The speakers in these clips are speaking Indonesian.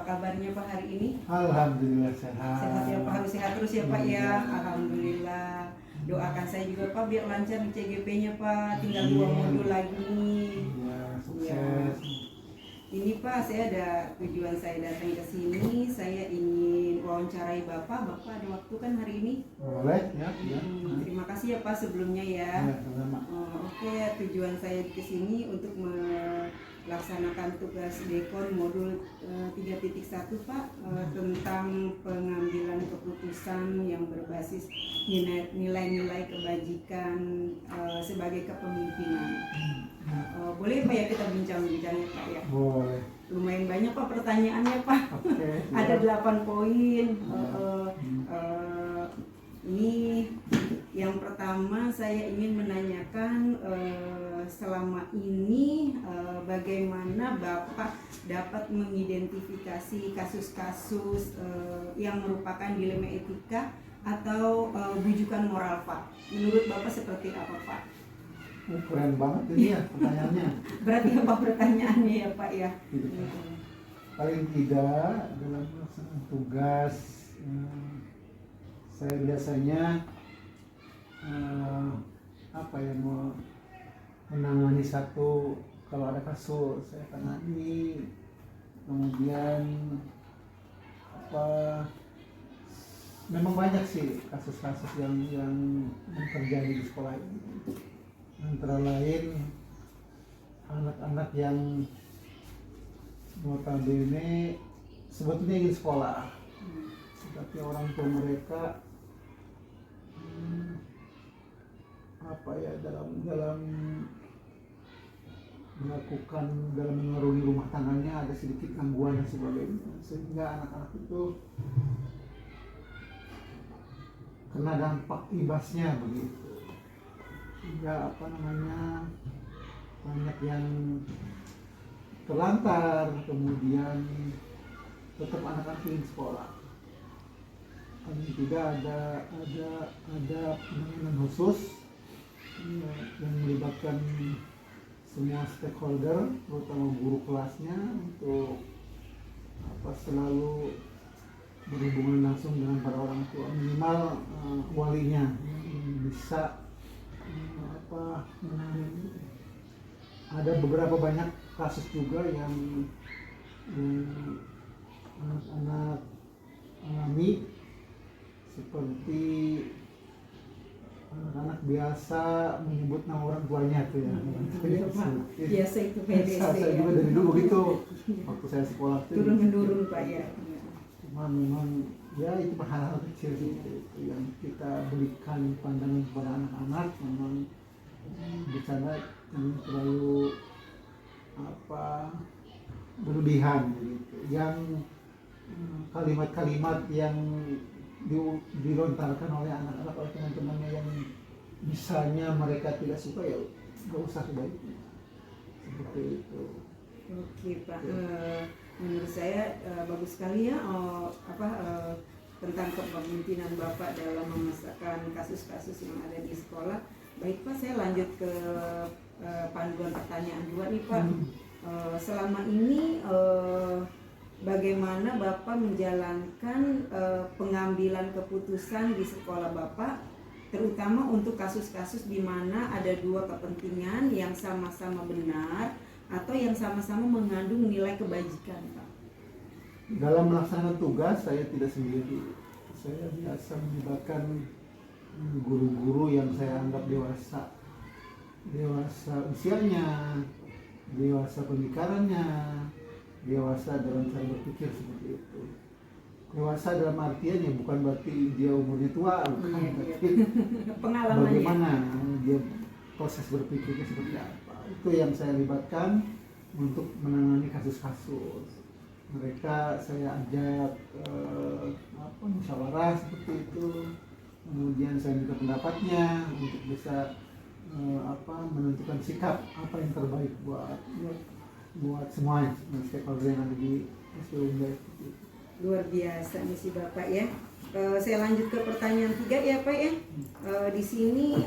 kabarnya Pak hari ini? Alhamdulillah sehat. Sehat ya Pak, harus sehat terus ya Pak ya. Alhamdulillah. Doakan saya juga Pak biar lancar di CGP-nya Pak. Tinggal 2 modul lagi. Ya, sukses. Ini Pak, saya ada tujuan saya datang ke sini. Saya ingin wawancarai Bapak. Bapak ada waktu kan hari ini? Boleh ya. Terima kasih ya Pak sebelumnya ya. Ya, sama. Oke, tujuan saya ke sini untuk melaksanakan tugas Dekon modul 3.1 Pak, tentang pengambilan keputusan yang berbasis nilai-nilai kebajikan sebagai kepemimpinan. Boleh Pak ya kita bincang-bincangnya Pak ya? Boleh. Lumayan banyak Pak pertanyaannya Pak. Oke. Ada 8 poin. Ini yang pertama saya ingin menanyakan selama ini bagaimana Bapak dapat mengidentifikasi kasus-kasus yang merupakan dilema etika atau bujukan moral Pak. Menurut Bapak seperti apa Pak? Keren banget ini ya pertanyaannya. Berarti apa pertanyaannya ya Pak ya? Paling tidak dalam melaksanakan tugas saya biasanya mau menangani satu, kalau ada kasus saya tangani, kemudian memang banyak sih kasus-kasus yang terjadi di sekolah ini, antara lain anak-anak yang notabene sebetulnya ingin sekolah, tapi orang tua mereka dalam melakukan, dalam mengarungi rumah tangganya ada sedikit gangguan dan sebagainya, sehingga anak-anak itu kena dampak ibasnya begitu, sehingga banyak yang terlantar, kemudian tetap anak-anak ingin sekolah. Paling tidak ada penanganan khusus yang melibatkan semua stakeholder, terutama guru kelasnya, untuk selalu berhubungan langsung dengan para orang tua, minimal walinya yang bisa menangani. Ada beberapa banyak kasus juga yang anak-anak alami, seperti anak-anak biasa menyebut nama orang tuanya tuh ya. Biasa itu PDC saya juga dari dulu begitu waktu saya sekolah tuh. Turun menurun Pak ya. Cuma memang ya itu hal-hal kecil gitu yang kita berikan pandangan kepada anak-anak, memang bicara yang terlalu berlebihan gitu, yang kalimat-kalimat yang dilontarkan oleh anak-anak, oleh teman-temannya yang misalnya mereka tidak suka, ya nggak usah sebaiknya seperti itu. Oke Pak, menurut saya bagus sekali ya tentang kepemimpinan Bapak dalam menyelesaikan kasus-kasus yang ada di sekolah. Baik Pak, saya lanjut ke panduan pertanyaan 2 nih Pak. Selama ini bagaimana Bapak menjalankan pengambilan keputusan di sekolah Bapak, terutama untuk kasus-kasus di mana ada 2 kepentingan yang sama-sama benar atau yang sama-sama mengandung nilai kebajikan Pak? Dalam melaksanakan tugas saya tidak sendiri. Saya biasa melibatkan guru-guru yang saya anggap dewasa usianya, dewasa pemikirannya, dewasa dalam cara berpikir seperti itu. Dewasa dalam artian ya bukan berarti dia umurnya tua, pengalamannya. Bagaimana dia proses berpikirnya seperti apa. Itu yang saya libatkan untuk menangani kasus-kasus. Mereka saya ajak musyawarah seperti itu. Kemudian saya minta pendapatnya untuk bisa menentukan sikap apa yang terbaik buat semua stakeholder yang ada di SPUMB. Luar biasa misi Bapak ya. Saya lanjut ke pertanyaan 3 ya Pak ya. Di sini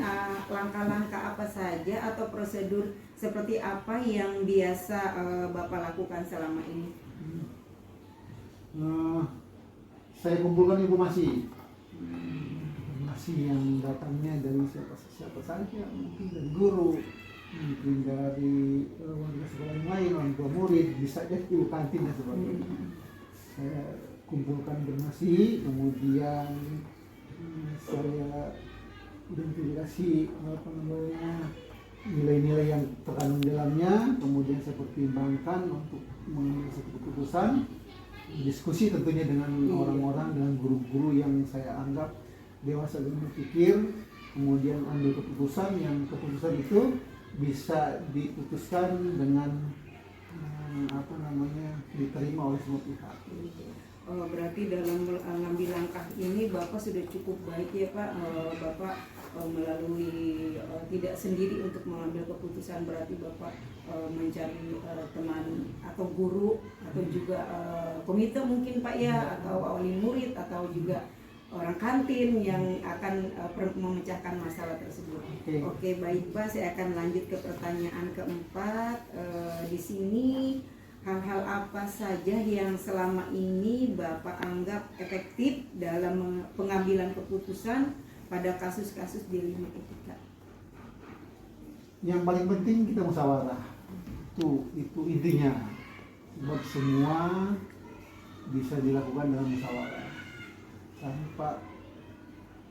langkah-langkah apa saja atau prosedur seperti apa yang biasa Bapak lakukan selama ini? eh, saya kumpulkan informasi yang datangnya dari siapa saja, mungkin dari guru, mungkin dari warga sekolah yang lain, orang tua murid, bisa jadi ibu kantin dan sebagainya. Saya kumpulkan informasi, kemudian saya identifikasi nilai-nilai yang terkandung dalamnya, kemudian saya pertimbangkan untuk mengambil satu keputusan, diskusi tentunya dengan orang-orang, dengan guru-guru yang saya anggap dewasa dan berpikir, kemudian ambil keputusan yang keputusan itu bisa diputuskan dengan diterima oleh semua pihak. Oh, berarti dalam mengambil langkah ini Bapak sudah cukup baik ya Pak. Bapak melalui tidak sendiri untuk mengambil keputusan, berarti Bapak mencari teman atau guru atau juga komite mungkin Pak ya, atau wali murid atau juga orang kantin yang akan memecahkan masalah tersebut. Oke, baik Pak, saya akan lanjut ke pertanyaan keempat. Di sini hal-hal apa saja yang selama ini Bapak anggap efektif dalam pengambilan keputusan pada kasus-kasus di lima etika? Yang paling penting kita musyawarah. Itu intinya. Buat semua bisa dilakukan dalam musyawarah tanpa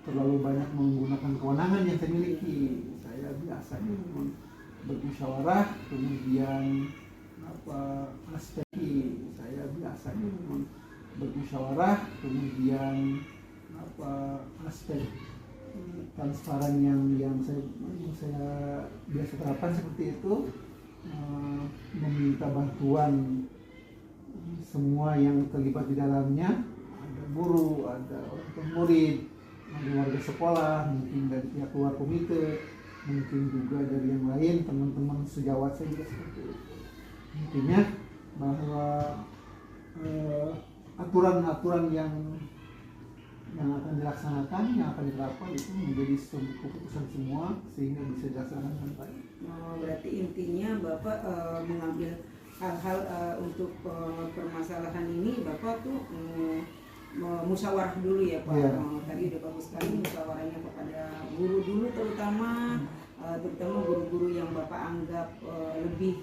terlalu banyak menggunakan kewenangan yang saya miliki. Saya biasanya bermusyawarah, kemudian aspek saya biasanya bermusyawarah, kemudian aspek transparan yang saya biasa terapkan seperti itu, meminta bantuan semua yang terlibat di dalamnya, ada guru, ada orang tua murid, ada warga sekolah, mungkin dari pihak luar komite, mungkin juga dari yang lain, teman-teman sejawat saya juga seperti itu. Intinya bahwa aturan-aturan yang akan dilaksanakan, yang akan diterapkan itu menjadi keputusan semua sehingga bisa dilaksanakan dengan baik. Berarti intinya Bapak mengambil hal-hal untuk permasalahan ini, Bapak tuh musyawarah dulu ya Pak. Tadi udah bagus sekali musyawarahnya kepada guru dulu, terutama guru-guru yang Bapak anggap lebih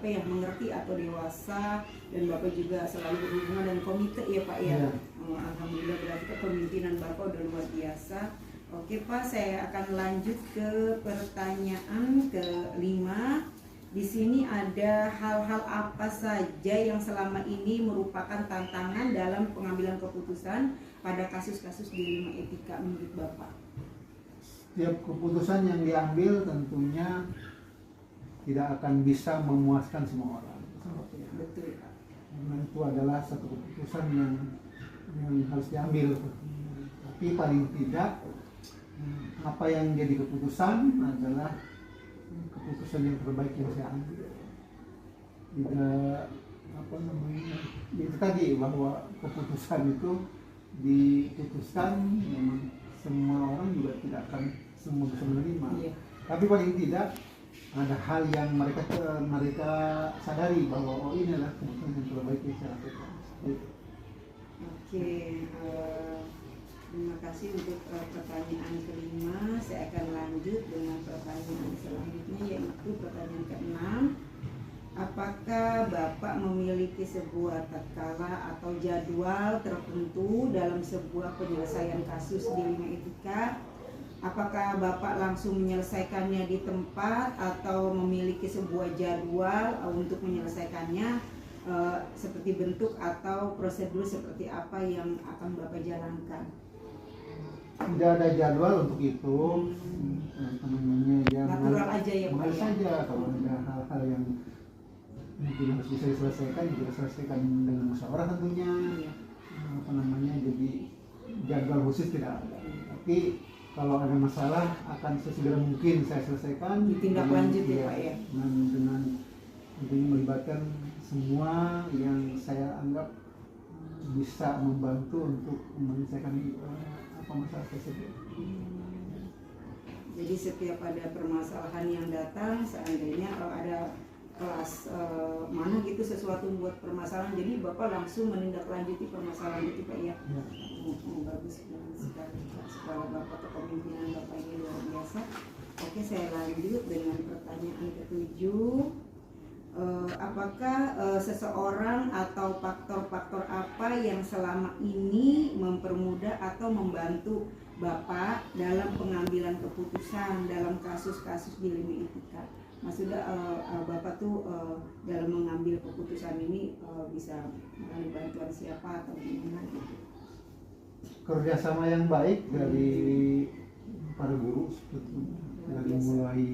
mengerti atau dewasa, dan Bapak juga selalu berhubungan dengan komite ya Pak ya. Alhamdulillah, berarti kepemimpinan Bapak udah luar biasa. Oke Pak, saya akan lanjut ke pertanyaan kelima. Di sini ada hal-hal apa saja yang selama ini merupakan tantangan dalam pengambilan keputusan pada kasus-kasus di lima etika menurut Bapak? Setiap keputusan yang diambil tentunya tidak akan bisa memuaskan semua orang. Betul Pak. Karena itu adalah satu keputusan yang harus diambil. Tapi paling tidak apa yang jadi keputusan adalah keputusan yang terbaik yang saya ambil. Tidak itu tadi, bahwa keputusan itu diputuskan memang semua orang juga tidak akan semua bisa menerima. Tapi paling tidak ada hal yang mereka sadari bahwa ini adalah keputusan yang terbaik yang saya lakukan. Oke, terima kasih untuk pertanyaan kelima. Saya akan lanjut dengan pertanyaan selanjutnya, yaitu pertanyaan keenam. Apakah Bapak memiliki sebuah tatkala atau jadwal tertentu dalam sebuah penyelesaian kasus di lima etika? Apakah Bapak langsung menyelesaikannya di tempat atau memiliki sebuah jadwal untuk menyelesaikannya, seperti bentuk atau prosedur seperti apa yang akan Bapak jalankan? Tidak ada jadwal untuk itu. Natural aja ya Pak. Mengalir saja. Kalau ada hal-hal yang mungkin harus bisa diselesaikan, juga selesaikan dengan musyawarah tentunya. Jadi jadwal khusus tidak ada. Tapi kalau ada masalah akan sesegera mungkin saya selesaikan. Ditindaklanjut ya Pak ya. Dengan melibatkan semua yang saya anggap bisa membantu untuk menyelesaikan masalah tersebut. Jadi setiap ada permasalahan yang datang, seandainya kalau ada kelas mana gitu sesuatu membuat permasalahan, jadi Bapak langsung menindaklanjuti permasalahan itu Pak ya. Bagus sekali Pak. Sekolah Bapak, kepemimpinan Bapak ini luar biasa. Oke, saya lanjut dengan pertanyaan ketujuh. Apakah seseorang atau faktor-faktor apa yang selama ini mempermudah atau membantu Bapak dalam pengambilan keputusan dalam kasus-kasus dilema etika? Maksudnya Bapak tuh dalam mengambil keputusan ini bisa melalui bantuan siapa atau gimana gitu? Kerjasama yang baik dari para guru sebetulnya, dari mulai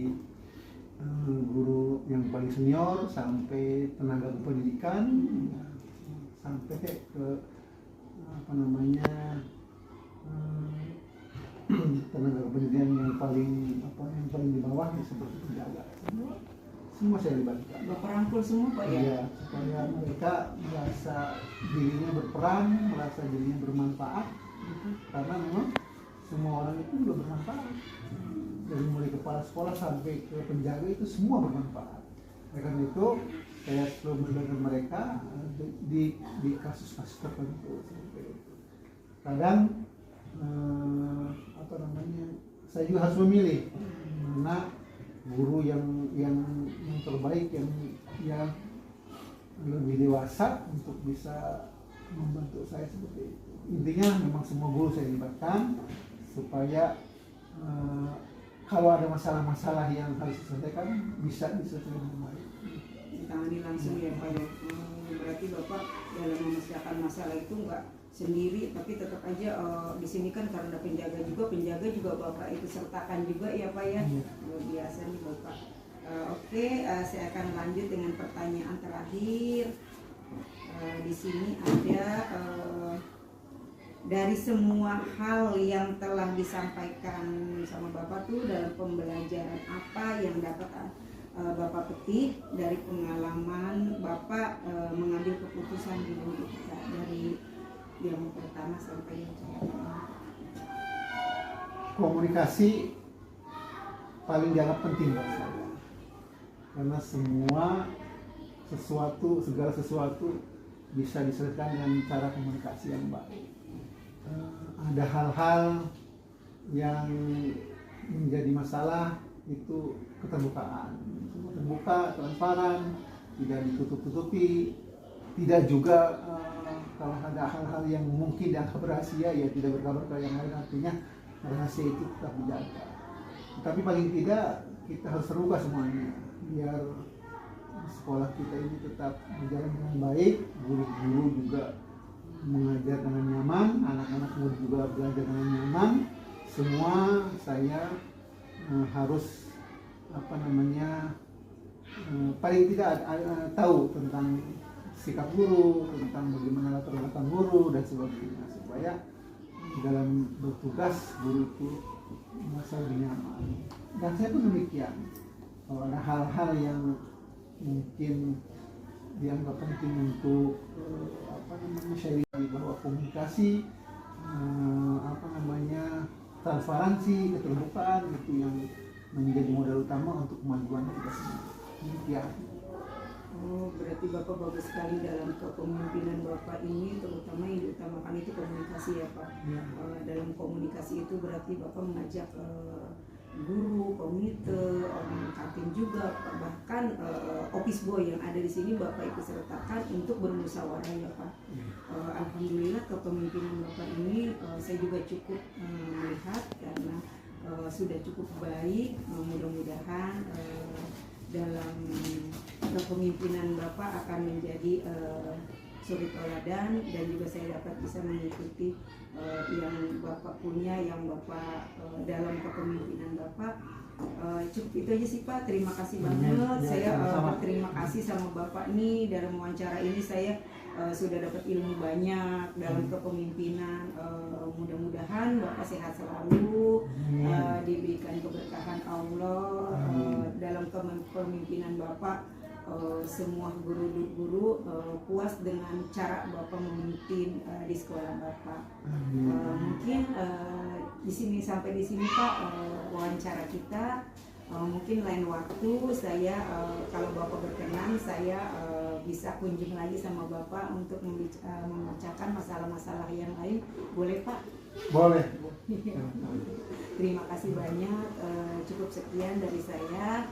guru yang paling senior sampai tenaga pendidikan, sampai ke apa namanya tenaga pendidikan yang paling di bawah seperti penjaga, semua saya libatkan. Bapak rangkul semua Pak ya? Iya, supaya mereka merasa dirinya berperan, merasa dirinya bermanfaat, karena memang semua orang itu juga bermanfaat. Dari mulai kepala sekolah sampai ke penjaga itu semua bermanfaat. Oleh karena itu saya selalu melibatkan mereka di kasus-kasus tertentu. Kadang saya juga harus memilih mana guru yang terbaik, yang lebih dewasa untuk bisa membantu saya seperti itu. Intinya memang semua guru saya libatkan supaya kalau ada masalah-masalah yang harus diselesaikan bisa diselesaikan dengan baik. Ditangani langsung ya Pak ya. Berarti Bapak dalam menyelesaikan masalah itu enggak sendiri, tapi tetap aja di sini kan karena penjaga juga Bapak itu sertakan juga ya Pak ya. Luar biasa nih Bapak. Oke, saya akan lanjut dengan pertanyaan terakhir. Di sini ada dari semua hal yang telah disampaikan sama Bapak tuh dalam pembelajaran apa yang dapat Bapak petik dari pengalaman Bapak mengambil keputusan di dunia kita, dari yang pertama sampai yang terakhir? Komunikasi paling dianggap penting buat saya, karena segala sesuatu bisa diselesaikan dengan cara komunikasi yang baik. Ada hal-hal yang menjadi masalah itu keterbukaan, semua terbuka, transparan, tidak ditutup-tutupi, tidak juga kalau ada hal-hal yang mungkin dianggap rahasia ya tidak berkabar ke yang lain, artinya rahasia itu tetap dijaga. Tapi paling tidak kita harus terbuka semuanya biar sekolah kita ini tetap berjalan dengan baik, guru-guru juga mengajar dengan nyaman, anak-anak murid juga belajar dengan nyaman. Semua saya harus paling tidak tahu tentang sikap guru, tentang bagaimana latar belakang guru dan sebagainya, supaya dalam bertugas guru itu merasa lebih nyaman. Dan saya pun demikian. Kalau ada hal-hal yang mungkin dianggap penting untuk sharing, bahwa komunikasi, transparansi, keterbukaan itu yang menjadi modal utama untuk kemajuan kita semua. Demikian. Oh, berarti Bapak bagus sekali dalam kepemimpinan Bapak ini, terutama yang diutamakan itu komunikasi ya Pak. Ya. Dalam komunikasi itu berarti Bapak mengajak guru, komite, orang kantin juga, bahkan office boy yang ada di sini Bapak ikut sertakan untuk bermusyawarah ya Pak. Alhamdulillah kepemimpinan Bapak ini saya juga cukup melihat karena sudah cukup baik. Mudah-mudahan dalam kepemimpinan Bapak akan menjadi suri teladan, dan juga saya dapat bisa mengikuti yang Bapak punya, yang Bapak dalam kepemimpinan Bapak. Cukup itu aja sih Pak, terima kasih banget. Saya berterima kasih sama Bapak nih, dalam wawancara ini saya sudah dapat ilmu banyak dalam kepemimpinan. Mudah-mudahan Bapak sehat selalu, diberikan keberkahan Allah dalam kepemimpinan Bapak. Semua guru-guru puas dengan cara Bapak memimpin di sekolah Bapak. Mungkin di sini sampai di sini Pak wawancara kita. mungkin lain waktu saya kalau Bapak berkenan saya bisa kunjung lagi sama Bapak untuk memecahkan masalah-masalah yang lain, boleh Pak? Boleh. Terima kasih banyak, cukup sekian dari saya.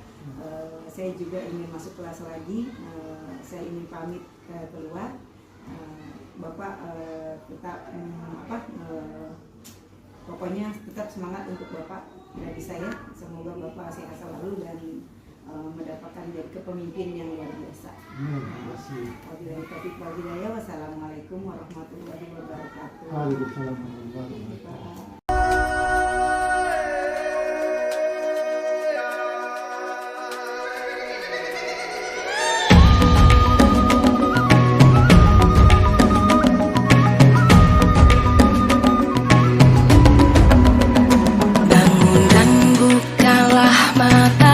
Saya juga ingin masuk kelas lagi, saya ingin pamit keluar. Bapak tetap pokoknya tetap semangat untuk Bapak dari saya. Semoga Bapak sehat selalu dan mendapatkan jadi kepemimpin yang luar biasa. Terima kasih. Wabillahi taufiq wal hidayah. Wassalamualaikum warahmatullahi wabarakatuh. Waalaikumsalam warahmatullahi wabarakatuh. Bangun dan bukalah mata.